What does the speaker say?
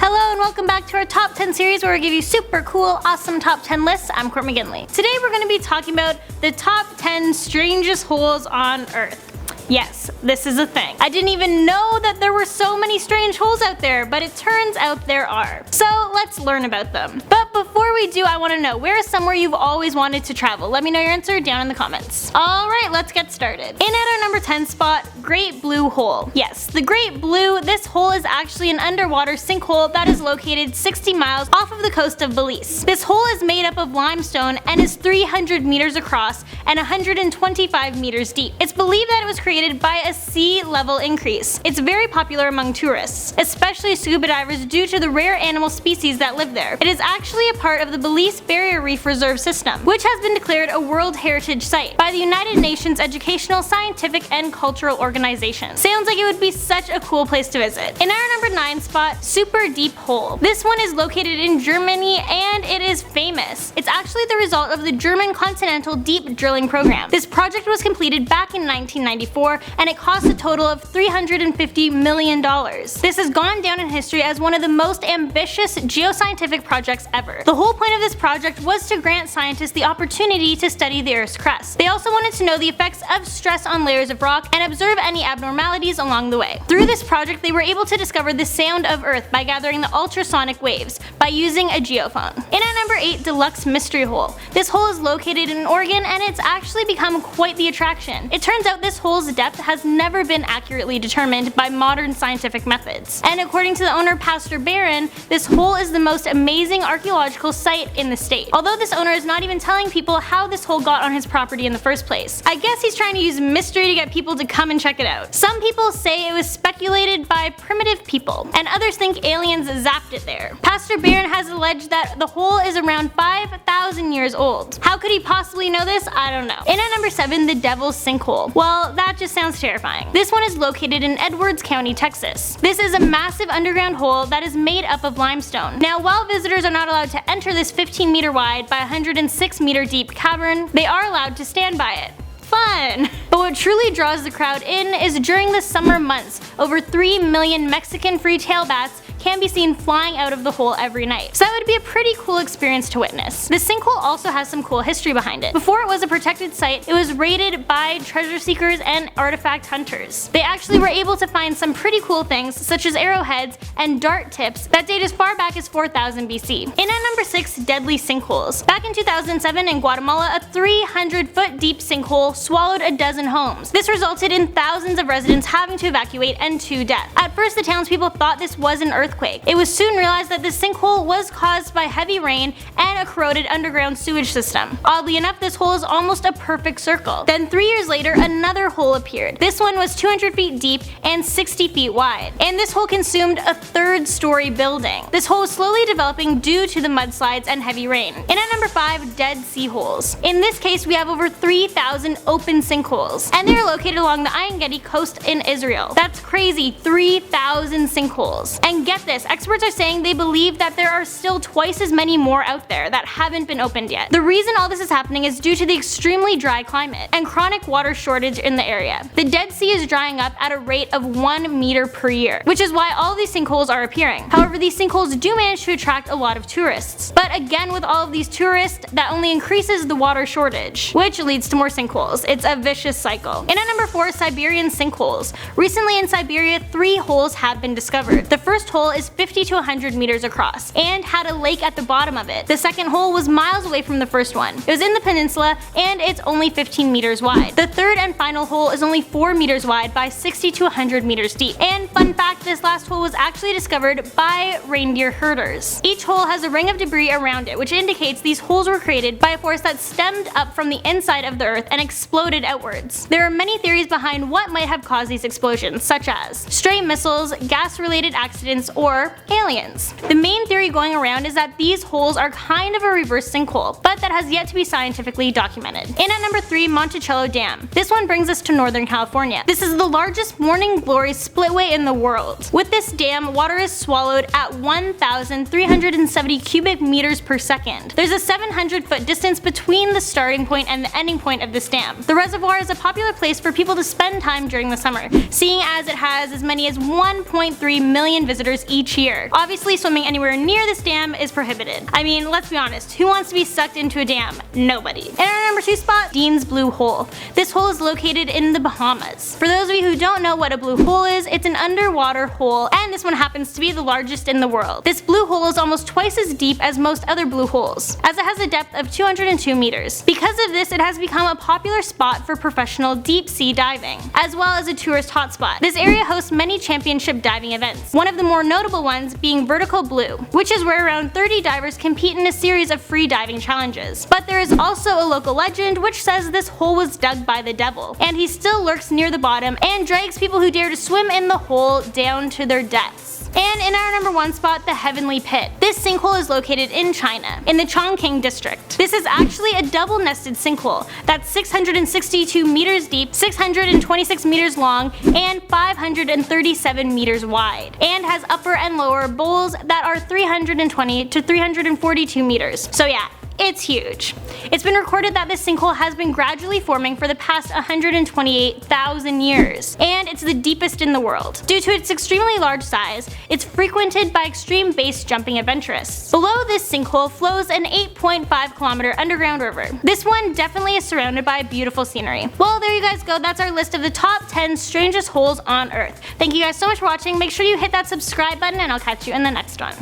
Hello and welcome back to our top 10 series where we give you super cool, awesome top 10 lists. I'm Court McGinley. Today we're going to be talking about the top 10 strangest holes on Earth. Yes, this is a thing. I didn't even know that there were so many strange holes out there, but it turns out there are. So let's learn about them. But before we do, I want to know, where is somewhere you've always wanted to travel? Let me know your answer down in the comments. Alright, let's get started. In at our number 10 spot, Great Blue Hole. Yes, the Great Blue, this hole is actually an underwater sinkhole that is located 60 miles off of the coast of Belize. This hole is made up of limestone and is 300 meters across and 125 meters deep. It's believed that it was created by a sea level increase. It's very popular among tourists, especially scuba divers, due to the rare animal species that live there. It is actually a part of the Belize Barrier Reef Reserve System, which has been declared a World Heritage Site by the United Nations Educational, Scientific, and Cultural Organization. Sounds like it would be such a cool place to visit. In our number 9 spot, Super Deep Hole. This one is located in Germany and it is famous. It's actually the result of the German Continental Deep Drilling Program. This project was completed back in 1994 and it cost a total of $350 million. This has gone down in history as one of the most ambitious geoscientific projects ever. The whole point of this project was to grant scientists the opportunity to study the Earth's crust. They also wanted to know the effects of stress on layers of rock and observe any abnormalities along the way. Through this project, they were able to discover the sound of Earth by gathering the ultrasonic waves by using a geophone. In at number 8, Deluxe Mystery Hole. This hole is located in Oregon and it's actually become quite the attraction. It turns out this hole's depth has never been accurately determined by modern scientific methods. And according to the owner, Pastor Barron, this hole is the most amazing archaeological site in the state. Although this owner is not even telling people how this hole got on his property in the first place. I guess he's trying to use mystery to get people to come and check it out. Some people say it was speculated by primitive people, and others think aliens zapped it there. Pastor Barron has alleged that the hole is around 5,000 years old. How could he possibly know this? I don't know. In at number 7, the Devil's Sinkhole. Well, that just sounds terrifying. This one is located in Edwards County, Texas. This is a massive underground hole that is made up of limestone. Now, while visitors are not allowed to enter this 15-meter wide by 106-meter deep cavern, they are allowed to stand by it. Fun! But what truly draws the crowd in is during the summer months, over 3 million Mexican free-tail bats can be seen flying out of the hole every night. So that would be a pretty cool experience to witness. The sinkhole also has some cool history behind it. Before it was a protected site, it was raided by treasure seekers and artifact hunters. They actually were able to find some pretty cool things such as arrowheads and dart tips that date as far back as 4000 BC. In at number 6, Deadly Sinkholes. Back in 2007 in Guatemala, a 300-foot deep sinkhole swallowed a dozen homes. This resulted in thousands of residents having to evacuate and 2 deaths. At first, the townspeople thought this was an earthquake. It was soon realized that this sinkhole was caused by heavy rain and a corroded underground sewage system. Oddly enough, this hole is almost a perfect circle. Then 3 years later, another hole appeared. This one was 200 feet deep and 60 feet wide. And this hole consumed a 3rd-story building. This hole is slowly developing due to the mudslides and heavy rain. In at number 5, Dead Sea Holes. In this case, we have over 3,000 open sinkholes, and they are located along the Ein Gedi coast in Israel. That's crazy, 3,000 sinkholes. And get this, experts are saying they believe that there are still twice as many more out there that haven't been opened yet. The reason all this is happening is due to the extremely dry climate and chronic water shortage in the area. The Dead Sea is drying up at a rate of 1 meter per year, which is why all these sinkholes are appearing. However, these sinkholes do manage to attract a lot of tourists. But again, with all of these tourists, that only increases the water shortage, which leads to more sinkholes. It's a vicious cycle. In at number 4, Siberian Sinkholes. Recently in Siberia, 3 holes have been discovered. The first hole is 50 to 100 meters across and had a lake at the bottom of it. The second hole was miles away from the first one. It was in the peninsula and it's only 15 meters wide. The third and final hole is only 4 meters wide by 60 to 100 meters deep. And fun fact, this last hole was actually discovered by reindeer herders. Each hole has a ring of debris around it, which indicates these holes were created by a force that stemmed up from the inside of the Earth and exploded outwards. There are many theories behind what might have caused these explosions, such as stray missiles, gas-related accidents, or aliens. The main theory going around is that these holes are kind of a reverse sinkhole, but that has yet to be scientifically documented. In at number 3, Monticello Dam. This one brings us to Northern California. This is the largest morning glory splitway in the world. With this dam, water is swallowed at 1,370 cubic meters per second. There's a 700-foot distance between the starting point and the ending point of this dam. The reservoir is a popular place for people to spend time during the summer, seeing as it has as many as 1.3 million visitors each year. Obviously, swimming anywhere near this dam is prohibited. I mean, let's be honest, who wants to be sucked into a dam? Nobody. And our number 2 spot, Dean's Blue Hole. This hole is located in the Bahamas. For those of you who don't know what a blue hole is, it's an underwater hole, and this one happens to be the largest in the world. This blue hole is almost twice as deep as most other blue holes, as it has a depth of 202 meters. Because of this, it has become a popular spot for professional deep sea diving, as well as a tourist hotspot. This area hosts many championship diving events, one of the more notable ones being Vertical Blue, which is where around 30 divers compete in a series of free diving challenges. But there is also a local legend which says this hole was dug by the devil, and he still lurks near the bottom and drags people who dare to swim in the hole down to their deaths. And in our number 1 spot, the Heavenly Pit. This sinkhole is located in China, in the Chongqing district. This is actually a double-nested sinkhole that's 662 meters deep, 626 meters long, and 537 meters wide, and has upper and lower bowls that are 320 to 342 meters. So yeah, it's huge. It's been recorded that this sinkhole has been gradually forming for the past 128,000 years, and it's the deepest in the world. Due to its extremely large size, it's frequented by extreme base jumping adventurists. Below this sinkhole flows an 8.5 kilometer underground river. This one definitely is surrounded by beautiful scenery. Well, there you guys go. That's our list of the top 10 strangest holes on Earth. Thank you guys so much for watching. Make sure you hit that subscribe button, and I'll catch you in the next one.